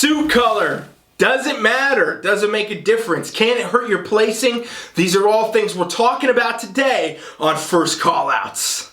Suit color. Doesn't matter. Doesn't make a difference. Can it hurt your placing? These are all things we're talking about today on First Callouts.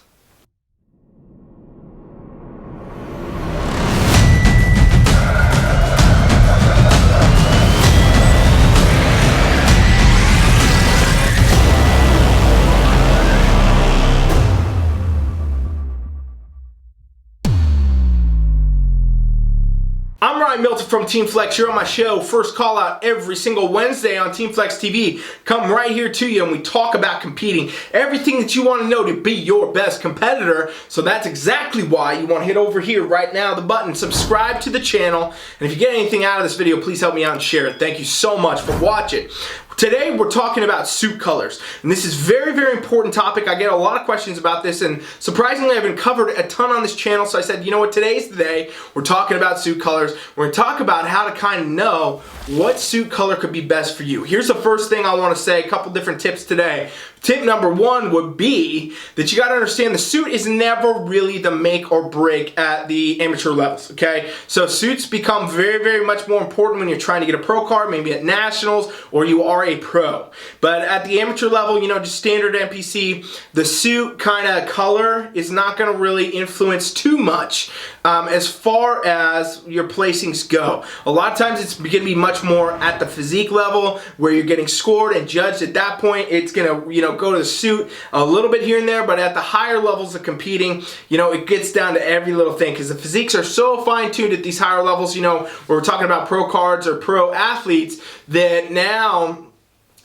I'm Ryan Milton from TeamFlex. You're on my show, First Callout, every single Wednesday on TeamFlex TV. Come right here to you and we talk about competing. Everything that you want to know to be your best competitor. So that's exactly why you want to hit over here right now, the button, subscribe to the channel. And if you get anything out of this video, please help me out and share it. Thank you so much for watching. Today we're talking about suit colors, and this is very, very important topic. I get a lot of questions about this, and surprisingly I haven't covered a ton on this channel, so I said, you know what, today's the day. We're talking about suit colors. We're going to talk about how to kind of know what suit color could be best for you. Here's the first thing I want to say, a couple different tips today. Tip number one would be that you got to understand the suit is never really the make or break at the amateur levels, okay? So suits become very, very much more important when you're trying to get a pro card, maybe at nationals, or you are a pro. But at the amateur level, you know, just standard NPC, the suit kind of color is not going to really influence too much as far as your placings go. A lot of times it's going to be much more at the physique level where you're getting scored and judged. At that point, it's going to, you know, go to the suit a little bit here and there, but at the higher levels of competing, you know, it gets down to every little thing because the physiques are so fine-tuned at these higher levels, you know, where we're talking about pro cards or pro athletes, that now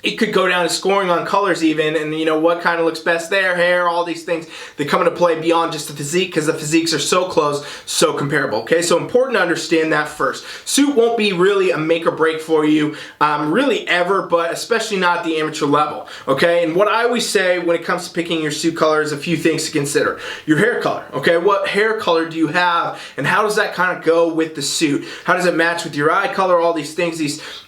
it could go down to scoring on colors even, and you know what kind of looks best there, hair, all these things that come into play beyond just the physique because the physiques are so close, so comparable, okay? So important to understand that first. Suit won't be really a make or break for you, really ever, but especially not at the amateur level, okay? And what I always say when it comes to picking your suit color is a few things to consider. Your hair color, okay? What hair color do you have, and how does that kind of go with the suit? How does it match with your eye color, all these things?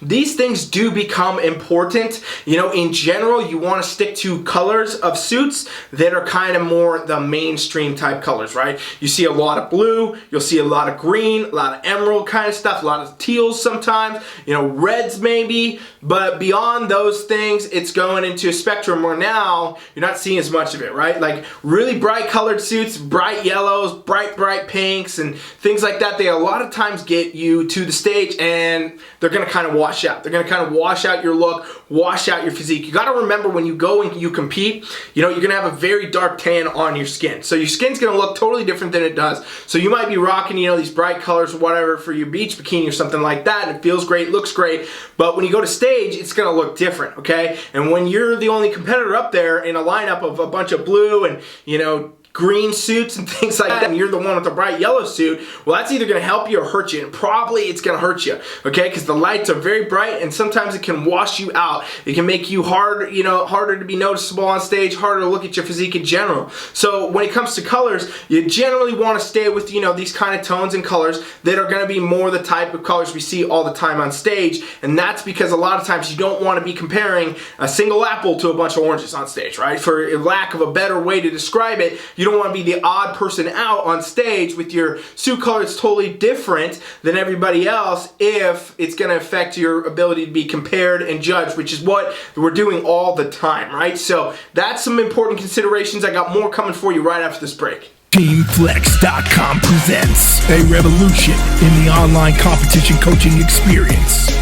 These things do become important. You know, in general, you want to stick to colors of suits that are kind of more the mainstream type colors, right? You see a lot of blue, you'll see a lot of green, a lot of emerald kind of stuff, a lot of teals sometimes, you know, reds maybe, but beyond those things, it's going into a spectrum where now you're not seeing as much of it, right? Like really bright colored suits, bright yellows, bright pinks, and things like that, they a lot of times get you to the stage and they're going to kind of wash out. They're going to kind of wash out your look, wash out your physique. You got to remember when you go and you compete, you know, you're going to have a very dark tan on your skin. So your skin's going to look totally different than it does. So you might be rocking, you know, these bright colors or whatever for your beach bikini or something like that, and it feels great, looks great, but when you go to stage, it's going to look different, okay? And when you're the only competitor up there in a lineup of a bunch of blue and, you know, green suits and things like that, and you're the one with the bright yellow suit, well, that's either going to help you or hurt you, and probably it's going to hurt you, okay? Because the lights are very bright, and sometimes it can wash you out. It can make you harder, you know, harder to be noticeable on stage, harder to look at your physique in general. So when it comes to colors, you generally want to stay with, you know, these kind of tones and colors that are going to be more the type of colors we see all the time on stage, and that's because a lot of times you don't want to be comparing a single apple to a bunch of oranges on stage, right? For lack of a better way to describe it, you don't want to be the odd person out on stage with your suit color. It's totally different than everybody else if it's going to affect your ability to be compared and judged, which is what we're doing all the time, right? So that's some important considerations. I got more coming for you right after this break. TeamFlex.com presents a revolution in the online competition coaching experience.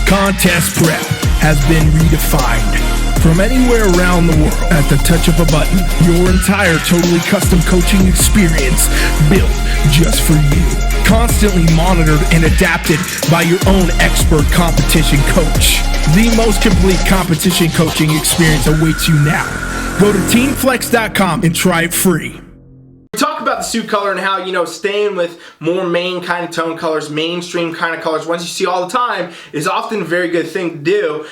Contest prep has been redefined. From anywhere around the world, at the touch of a button, your entire totally custom coaching experience built just for you. Constantly monitored and adapted by your own expert competition coach. The most complete competition coaching experience awaits you now. Go to TeamFlex.com and try it free. We talk about the suit color and how, you know, staying with more main kind of tone colors, mainstream kind of colors, ones you see all the time, is often a very good thing to do.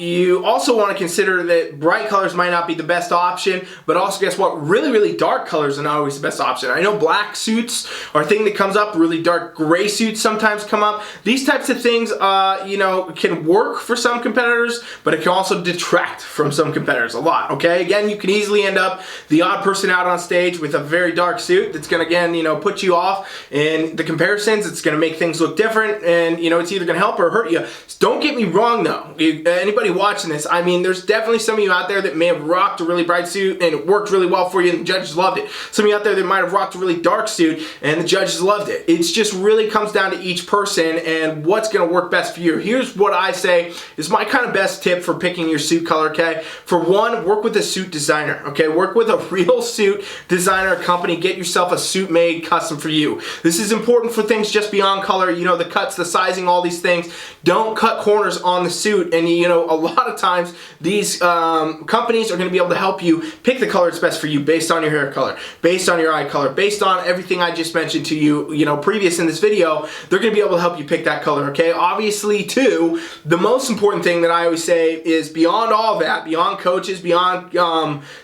You also want to consider that bright colors might not be the best option, but also guess what? Really, really dark colors are not always the best option. I know black suits are a thing that comes up, really dark gray suits sometimes come up. These types of things, you know, can work for some competitors, but it can also detract from some competitors a lot, okay? Again, you can easily end up the odd person out on stage with a very dark suit that's going to, again, you know, put you off in the comparisons. It's going to make things look different, and, you know, it's either going to help or hurt you. Don't get me wrong, though. Anybody watching this, I mean, there's definitely some of you out there that may have rocked a really bright suit and it worked really well for you and the judges loved it. Some of you out there that might have rocked a really dark suit and the judges loved it. It's just really comes down to each person and what's going to work best for you. Here's what I say is my kind of best tip for picking your suit color, okay? For one, work with a suit designer, okay? Work with a real suit designer company. Get yourself a suit made custom for you. This is important for things just beyond color, you know, the cuts, the sizing, all these things. Don't cut corners on the suit, and you know, a lot of times these companies are going to be able to help you pick the color that's best for you based on your hair color, based on your eye color, based on everything I just mentioned to you, you know, previous in this video. They're going to be able to help you pick that color, okay? Obviously, too, the most important thing that I always say is beyond all that, beyond coaches, beyond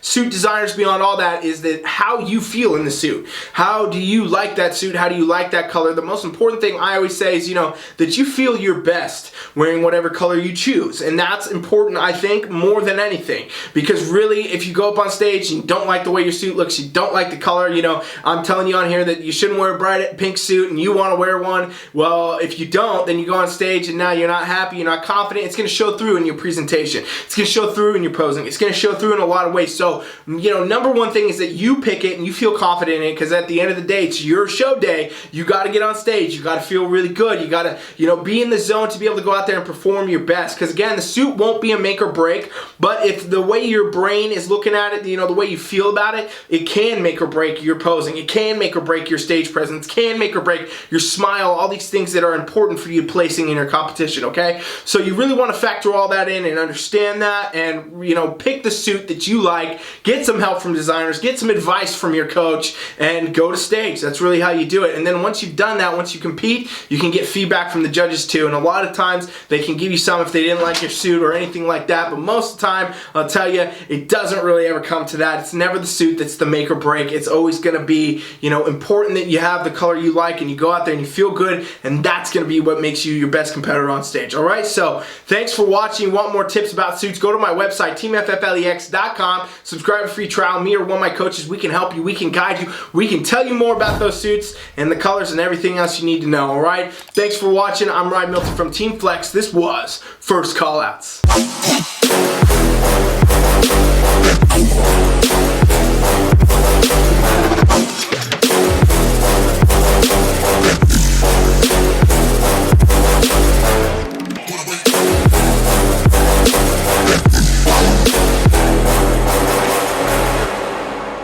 suit designers, beyond all that, is that how you feel in the suit. How do you like that suit? How do you like that color? The most important thing I always say is, you know, that you feel your best wearing whatever color you choose. And that's important, I think, more than anything. Because really, if you go up on stage and you don't like the way your suit looks, you don't like the color, you know, I'm telling you on here that you shouldn't wear a bright pink suit and you want to wear one. Well, if you don't, then you go on stage and now you're not happy, you're not confident. It's going to show through in your presentation. It's going to show through in your posing. It's going to show through in a lot of ways. So, you know, number one thing is that you pick it and you feel confident in it, because at the end of the day, it's your show day. You got to get on stage. You got to feel really good. You got to, you know, be in the zone to be able to go out there and perform your best. Because again, the suit won't be a make or break, but if the way your brain is looking at it, you know, the way you feel about it, it can make or break your posing. It can make or break your stage presence. Can make or break your smile. All these things that are important for you placing in your competition, okay? So you really want to factor all that in and understand that, and, you know, pick the suit that you like, get some help from designers, get some advice from your coach, and go to stage. That's really how you do it. And then once you've done that, once you compete, you can get feedback from the judges too. And a lot of times they can give you some if they didn't like your suit or anything like that, but most of the time, I'll tell you, it doesn't really ever come to that. It's never the suit that's the make or break. It's always going to be, you know, important that you have the color you like and you go out there and you feel good, and that's going to be what makes you your best competitor on stage. All right, so thanks for watching. Want more tips about suits? Go to my website, TeamFFLEX.com. Subscribe to free trial. Me or one of my coaches, we can help you. We can guide you. We can tell you more about those suits and the colors and everything else you need to know. All right, thanks for watching. I'm Ryan Milton from TeamFlex. This was First Callouts.